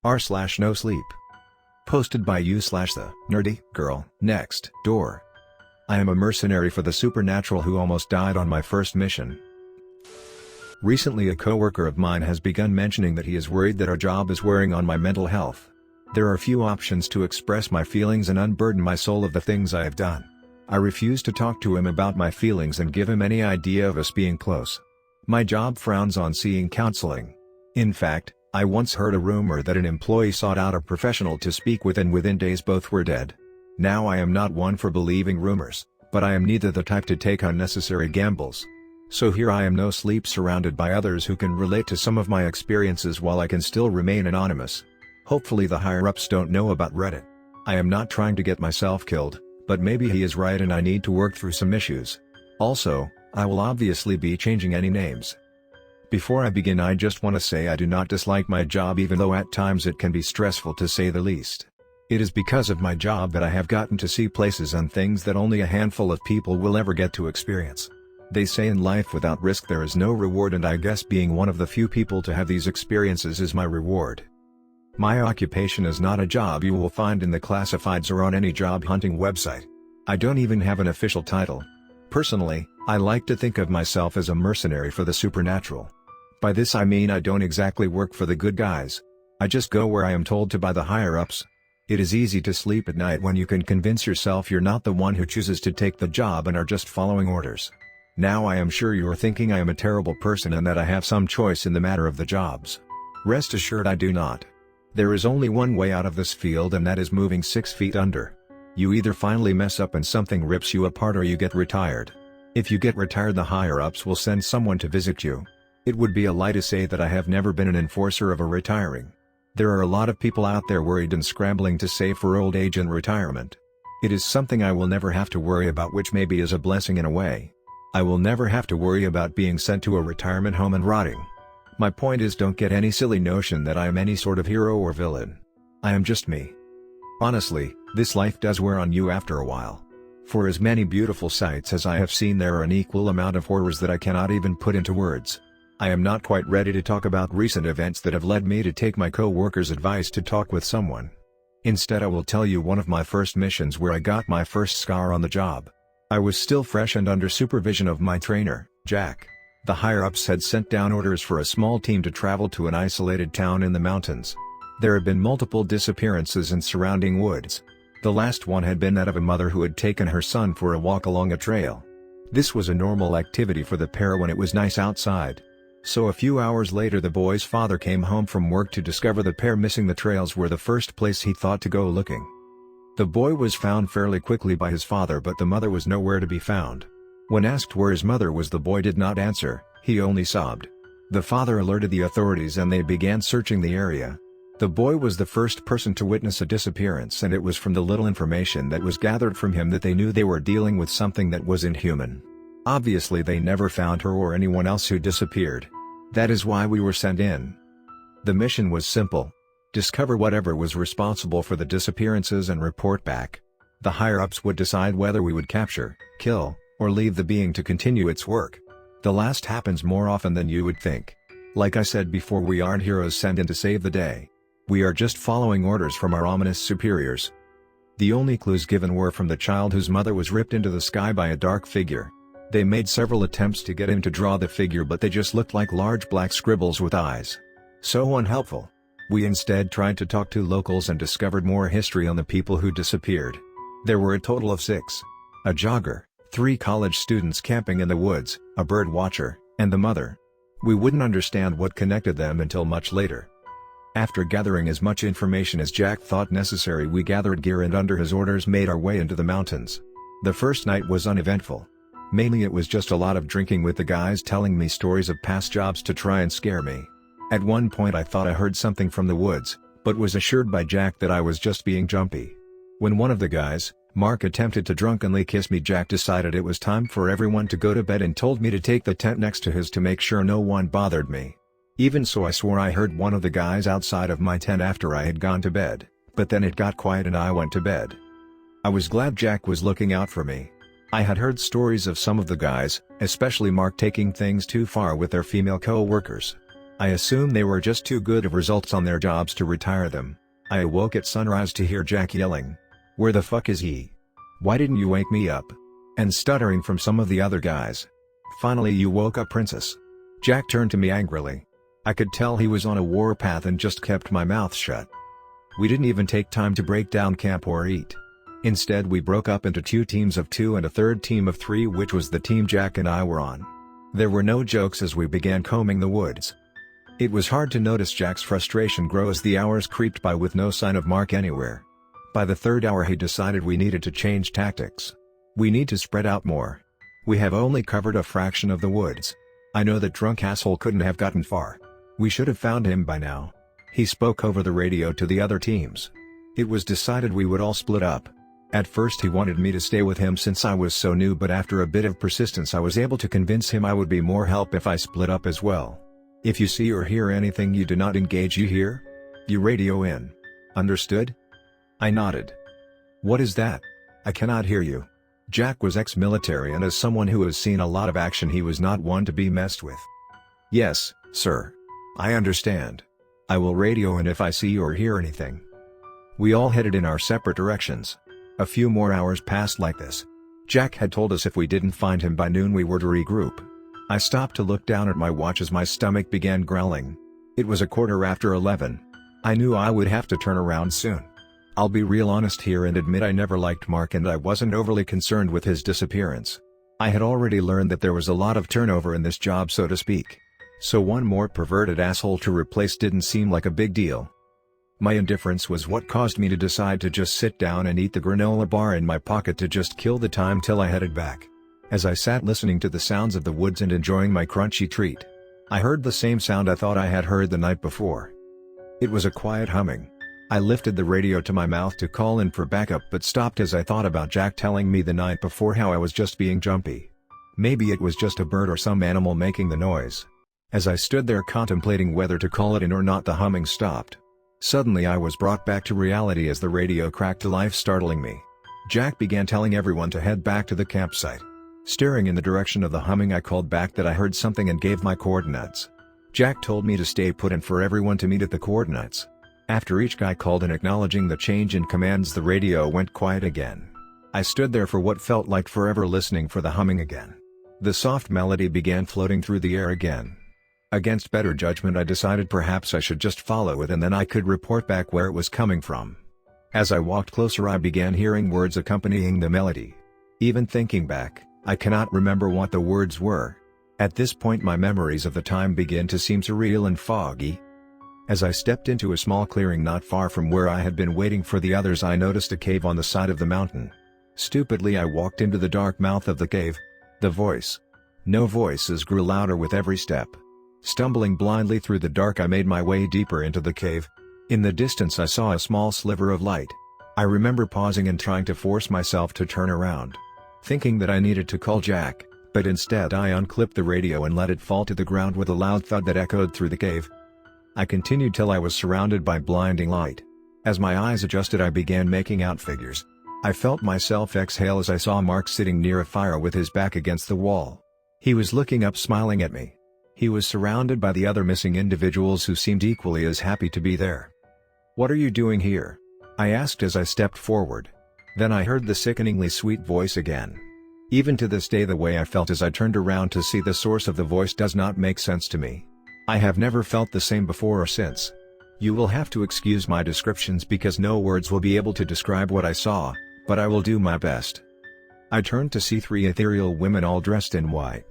r/nosleep. Posted by you/TheNerdyGirlNextDoor. I am a mercenary for the supernatural who almost died on my first mission. Recently a coworker of mine has begun mentioning that he is worried that our job is wearing on my mental health. There are few options to express my feelings and unburden my soul of the things I have done. I refuse to talk to him about my feelings and give him any idea of us being close. My job frowns on seeing counseling. In fact, I once heard a rumor that an employee sought out a professional to speak with and within days both were dead. Now I am not one for believing rumors, but I am neither the type to take unnecessary gambles. So here I am Nosleep surrounded by others who can relate to some of my experiences while I can still remain anonymous. Hopefully the higher-ups don't know about Reddit. I am not trying to get myself killed, but maybe he is right and I need to work through some issues. Also, I will obviously be changing any names. Before I begin I just want to say I do not dislike my job even though at times it can be stressful to say the least. It is because of my job that I have gotten to see places and things that only a handful of people will ever get to experience. They say in life without risk there is no reward, and I guess being one of the few people to have these experiences is my reward. My occupation is not a job you will find in the classifieds or on any job hunting website. I don't even have an official title. Personally, I like to think of myself as a mercenary for the supernatural. By this I mean I don't exactly work for the good guys. I just go where I am told to by the higher-ups. It is easy to sleep at night when you can convince yourself you're not the one who chooses to take the job and are just following orders. Now I am sure you're thinking I am a terrible person and that I have some choice in the matter of the jobs. Rest assured I do not. There is only one way out of this field, and that is moving 6 feet under. You either finally mess up and something rips you apart or you get retired. If you get retired the higher-ups will send someone to visit you. It would be a lie to say that I have never been an enforcer of a retiring. There are a lot of people out there worried and scrambling to save for old age and retirement. It is something I will never have to worry about, which maybe is a blessing in a way. I will never have to worry about being sent to a retirement home and rotting. My point is, don't get any silly notion that I am any sort of hero or villain. I am just me. Honestly, this life does wear on you after a while. For as many beautiful sights as I have seen, there are an equal amount of horrors that I cannot even put into words. I am not quite ready to talk about recent events that have led me to take my co-worker's advice to talk with someone. Instead I will tell you one of my first missions where I got my first scar on the job. I was still fresh and under supervision of my trainer, Jack. The higher-ups had sent down orders for a small team to travel to an isolated town in the mountains. There had been multiple disappearances in surrounding woods. The last one had been that of a mother who had taken her son for a walk along a trail. This was a normal activity for the pair when it was nice outside. So a few hours later the boy's father came home from work to discover the pair missing. The trails were the first place he thought to go looking. The boy was found fairly quickly by his father, but the mother was nowhere to be found. When asked where his mother was, the boy did not answer, he only sobbed. The father alerted the authorities and they began searching the area. The boy was the first person to witness a disappearance, and it was from the little information that was gathered from him that they knew they were dealing with something that was inhuman. Obviously they never found her or anyone else who disappeared. That is why we were sent in. The mission was simple. Discover whatever was responsible for the disappearances and report back. The higher-ups would decide whether we would capture, kill, or leave the being to continue its work. The last happens more often than you would think. Like I said before, we aren't heroes sent in to save the day. We are just following orders from our ominous superiors. The only clues given were from the child whose mother was ripped into the sky by a dark figure. They made several attempts to get him to draw the figure, but they just looked like large black scribbles with eyes. So unhelpful. We instead tried to talk to locals and discovered more history on the people who disappeared. There were a total of 6. A jogger, 3 college students camping in the woods, a bird watcher, and the mother. We wouldn't understand what connected them until much later. After gathering as much information as Jack thought necessary, we gathered gear and under his orders made our way into the mountains. The first night was uneventful. Mainly it was just a lot of drinking with the guys telling me stories of past jobs to try and scare me. At one point I thought I heard something from the woods, but was assured by Jack that I was just being jumpy. When one of the guys, Mark, attempted to drunkenly kiss me, Jack decided it was time for everyone to go to bed and told me to take the tent next to his to make sure no one bothered me. Even so, I swore I heard one of the guys outside of my tent after I had gone to bed, but then it got quiet and I went to bed. I was glad Jack was looking out for me. I had heard stories of some of the guys, especially Mark, taking things too far with their female co-workers. I assumed they were just too good of results on their jobs to retire them. I awoke at sunrise to hear Jack yelling, "Where the fuck is he? Why didn't you wake me up?" and stuttering from some of the other guys. "Finally you woke up, princess." Jack turned to me angrily. I could tell he was on a warpath and just kept my mouth shut. We didn't even take time to break down camp or eat. Instead we broke up into 2 teams of 2 and a third team of 3, which was the team Jack and I were on. There were no jokes as we began combing the woods. It was hard to notice Jack's frustration grow as the hours creeped by with no sign of Mark anywhere. By the 3rd hour he decided we needed to change tactics. We need to spread out more. We have only covered a fraction of the woods. I know that drunk asshole couldn't have gotten far. We should have found him by now. He spoke over the radio to the other teams. It was decided we would all split up. At first he wanted me to stay with him since I was so new, but after a bit of persistence I was able to convince him I would be more help if I split up as well. If you see or hear anything you do not engage, you hear? You radio in. Understood? I nodded. What is that? I cannot hear you. Jack was ex-military, and as someone who has seen a lot of action he was not one to be messed with. Yes, sir. I understand. I will radio in if I see or hear anything. We all headed in our separate directions. A few more hours passed like this. Jack had told us if we didn't find him by noon we were to regroup. I stopped to look down at my watch as my stomach began growling. It was 11:15. I knew I would have to turn around soon. I'll be real honest here and admit I never liked Mark and I wasn't overly concerned with his disappearance. I had already learned that there was a lot of turnover in this job, so to speak. So one more perverted asshole to replace didn't seem like a big deal. My indifference was what caused me to decide to just sit down and eat the granola bar in my pocket to just kill the time till I headed back. As I sat listening to the sounds of the woods and enjoying my crunchy treat, I heard the same sound I thought I had heard the night before. It was a quiet humming. I lifted the radio to my mouth to call in for backup but stopped as I thought about Jack telling me the night before how I was just being jumpy. Maybe it was just a bird or some animal making the noise. As I stood there contemplating whether to call it in or not, the humming stopped. Suddenly I was brought back to reality as the radio cracked to life, startling me. Jack began telling everyone to head back to the campsite. Staring in the direction of the humming, I called back that I heard something and gave my coordinates. Jack told me to stay put and for everyone to meet at the coordinates. After each guy called in acknowledging the change in commands, the radio went quiet again. I stood there for what felt like forever listening for the humming again. The soft melody began floating through the air again. Against better judgment I decided perhaps I should just follow it and then I could report back where it was coming from. As I walked closer I began hearing words accompanying the melody. Even thinking back, I cannot remember what the words were. At this point my memories of the time began to seem surreal and foggy. As I stepped into a small clearing not far from where I had been waiting for the others, I noticed a cave on the side of the mountain. Stupidly I walked into the dark mouth of the cave. No voices grew louder with every step. Stumbling blindly through the dark I made my way deeper into the cave. In the distance I saw a small sliver of light. I remember pausing and trying to force myself to turn around, thinking that I needed to call Jack, but instead I unclipped the radio and let it fall to the ground with a loud thud that echoed through the cave. I continued till I was surrounded by blinding light. As my eyes adjusted I began making out figures. I felt myself exhale as I saw Mark sitting near a fire with his back against the wall. He was looking up, smiling at me. He was surrounded by the other missing individuals who seemed equally as happy to be there. "What are you doing here?" I asked as I stepped forward. Then I heard the sickeningly sweet voice again. Even to this day the way I felt as I turned around to see the source of the voice does not make sense to me. I have never felt the same before or since. You will have to excuse my descriptions because no words will be able to describe what I saw, but I will do my best. I turned to see 3 ethereal women all dressed in white.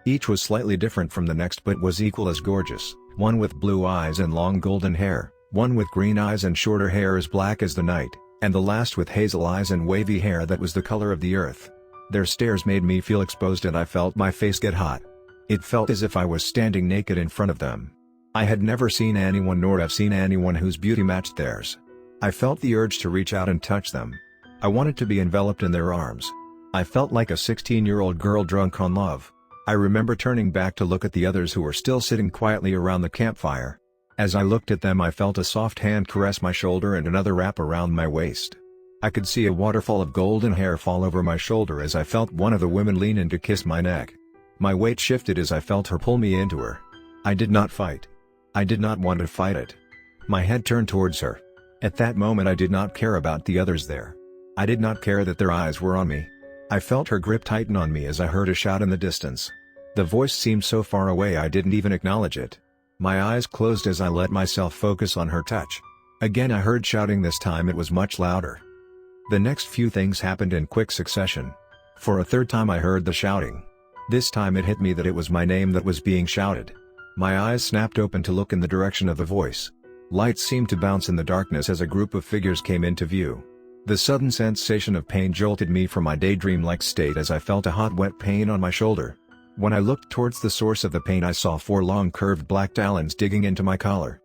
Each was slightly different from the next but was equal as gorgeous, one with blue eyes and long golden hair, one with green eyes and shorter hair as black as the night, and the last with hazel eyes and wavy hair that was the color of the earth. Their stares made me feel exposed and I felt my face get hot. It felt as if I was standing naked in front of them. I had never seen anyone nor have seen anyone whose beauty matched theirs. I felt the urge to reach out and touch them. I wanted to be enveloped in their arms. I felt like a 16-year-old girl drunk on love. I remember turning back to look at the others who were still sitting quietly around the campfire. As I looked at them I felt a soft hand caress my shoulder and another wrap around my waist. I could see a waterfall of golden hair fall over my shoulder as I felt one of the women lean in to kiss my neck. My weight shifted as I felt her pull me into her. I did not fight. I did not want to fight it. My head turned towards her. At that moment I did not care about the others there. I did not care that their eyes were on me. I felt her grip tighten on me as I heard a shout in the distance. The voice seemed so far away I didn't even acknowledge it. My eyes closed as I let myself focus on her touch. Again I heard shouting, this time it was much louder. The next few things happened in quick succession. For a third time I heard the shouting. This time it hit me that it was my name that was being shouted. My eyes snapped open to look in the direction of the voice. Lights seemed to bounce in the darkness as a group of figures came into view. The sudden sensation of pain jolted me from my daydream-like state as I felt a hot wet pain on my shoulder. When I looked towards the source of the pain I saw 4 long curved black talons digging into my collar.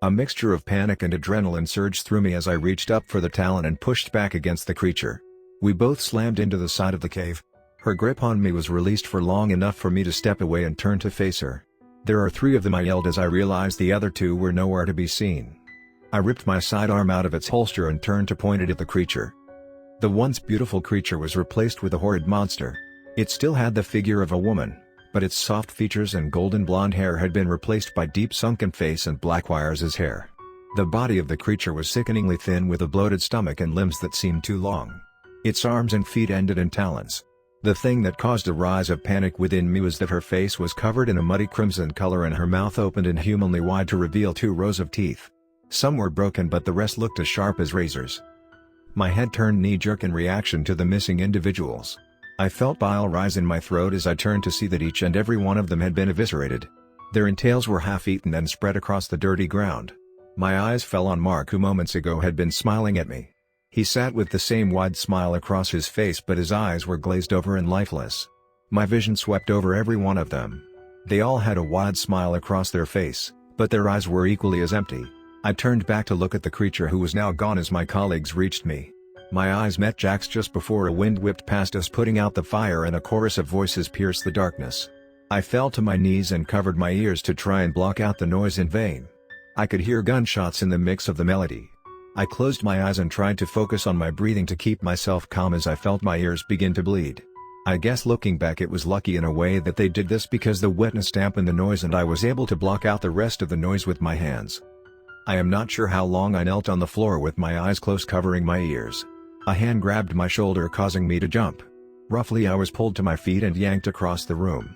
A mixture of panic and adrenaline surged through me as I reached up for the talon and pushed back against the creature. We both slammed into the side of the cave. Her grip on me was released for long enough for me to step away and turn to face her. "There are 3 of them," I yelled as I realized the other 2 were nowhere to be seen. I ripped my sidearm out of its holster and turned to point it at the creature. The once beautiful creature was replaced with a horrid monster. It still had the figure of a woman, but its soft features and golden blonde hair had been replaced by deep sunken face and black wires as hair. The body of the creature was sickeningly thin with a bloated stomach and limbs that seemed too long. Its arms and feet ended in talons. The thing that caused a rise of panic within me was that her face was covered in a muddy crimson color and her mouth opened inhumanly wide to reveal 2 rows of teeth. Some were broken but the rest looked as sharp as razors. My head turned knee-jerk in reaction to the missing individuals. I felt bile rise in my throat as I turned to see that each and every one of them had been eviscerated. Their entails were half-eaten and spread across the dirty ground. My eyes fell on Mark, who moments ago had been smiling at me. He sat with the same wide smile across his face, but his eyes were glazed over and lifeless. My vision swept over every one of them. They all had a wide smile across their face, but their eyes were equally as empty. I turned back to look at the creature, who was now gone, as my colleagues reached me. My eyes met Jack's just before a wind whipped past us, putting out the fire, and a chorus of voices pierced the darkness. I fell to my knees and covered my ears to try and block out the noise in vain. I could hear gunshots in the mix of the melody. I closed my eyes and tried to focus on my breathing to keep myself calm as I felt my ears begin to bleed. I guess looking back it was lucky in a way that they did this, because the wetness dampened the noise and I was able to block out the rest of the noise with my hands. I am not sure how long I knelt on the floor with my eyes closed, covering my ears. A hand grabbed my shoulder, causing me to jump. Roughly I was pulled to my feet and yanked across the room.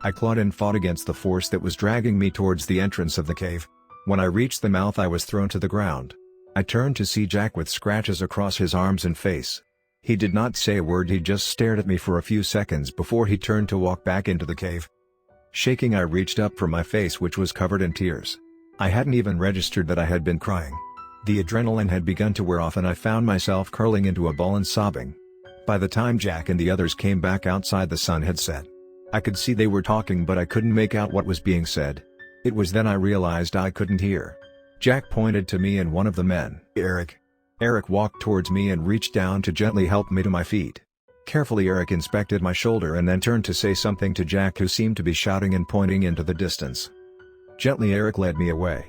I clawed and fought against the force that was dragging me towards the entrance of the cave. When I reached the mouth I was thrown to the ground. I turned to see Jack with scratches across his arms and face. He did not say a word, he just stared at me for a few seconds before he turned to walk back into the cave. Shaking, I reached up for my face, which was covered in tears. I hadn't even registered that I had been crying. The adrenaline had begun to wear off and I found myself curling into a ball and sobbing. By the time Jack and the others came back outside, the sun had set. I could see they were talking, but I couldn't make out what was being said. It was then I realized I couldn't hear. Jack pointed to me and one of the men, Eric. Eric walked towards me and reached down to gently help me to my feet. Carefully Eric inspected my shoulder and then turned to say something to Jack, who seemed to be shouting and pointing into the distance. Gently Eric led me away.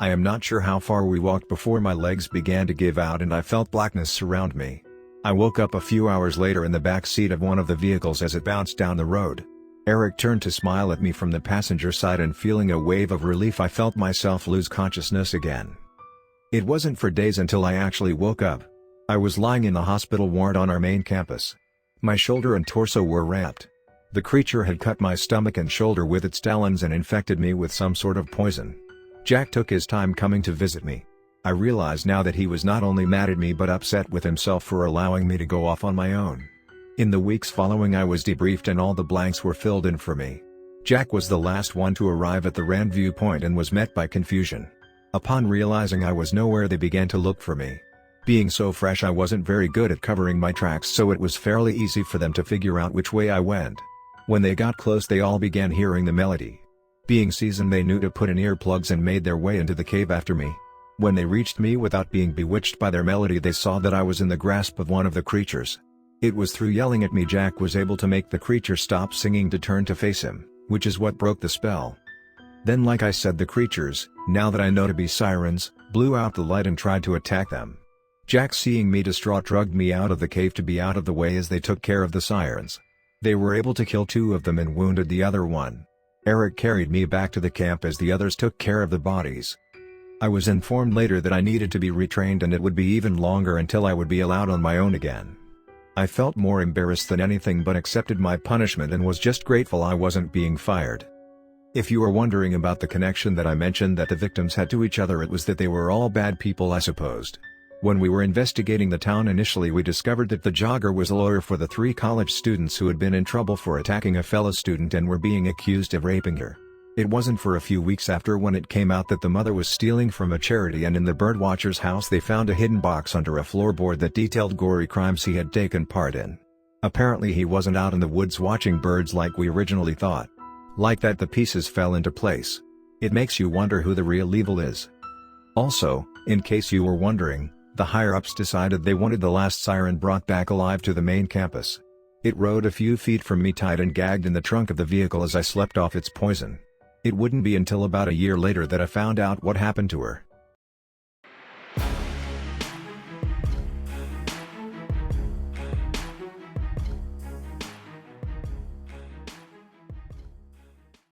I am not sure how far we walked before my legs began to give out and I felt blackness surround me. I woke up a few hours later in the back seat of one of the vehicles as it bounced down the road. Eric turned to smile at me from the passenger side, and feeling a wave of relief I felt myself lose consciousness again. It wasn't for days until I actually woke up. I was lying in the hospital ward on our main campus. My shoulder and torso were wrapped. The creature had cut my stomach and shoulder with its talons and infected me with some sort of poison. Jack took his time coming to visit me. I realize now that he was not only mad at me but upset with himself for allowing me to go off on my own. In the weeks following I was debriefed and all the blanks were filled in for me. Jack was the last one to arrive at the rendezvous point and was met by confusion. Upon realizing I was nowhere, they began to look for me. Being so fresh, I wasn't very good at covering my tracks, so it was fairly easy for them to figure out which way I went. When they got close they all began hearing the melody. Being seasoned, they knew to put in earplugs and made their way into the cave after me. When they reached me without being bewitched by their melody, they saw that I was in the grasp of one of the creatures. It was through yelling at me Jack was able to make the creature stop singing to turn to face him, which is what broke the spell. Then, like I said, the creatures, now that I know to be sirens, blew out the light and tried to attack them. Jack, seeing me distraught, dragged me out of the cave to be out of the way as they took care of the sirens. They were able to kill 2 of them and wounded the other one. Eric carried me back to the camp as the others took care of the bodies. I was informed later that I needed to be retrained and it would be even longer until I would be allowed on my own again. I felt more embarrassed than anything but accepted my punishment and was just grateful I wasn't being fired. If you are wondering about the connection that I mentioned that the victims had to each other, it was that they were all bad people, I supposed. When we were investigating the town initially, we discovered that the jogger was a lawyer for the 3 college students who had been in trouble for attacking a fellow student and were being accused of raping her. It wasn't for a few weeks after when it came out that the mother was stealing from a charity, and in the birdwatcher's house they found a hidden box under a floorboard that detailed gory crimes he had taken part in. Apparently he wasn't out in the woods watching birds like we originally thought. Like that, the pieces fell into place. It makes you wonder who the real evil is. Also, in case you were wondering, the higher-ups decided they wanted the last siren brought back alive to the main campus. It rode a few feet from me, tied and gagged in the trunk of the vehicle as I slept off its poison. It wouldn't be until about a year later that I found out what happened to her.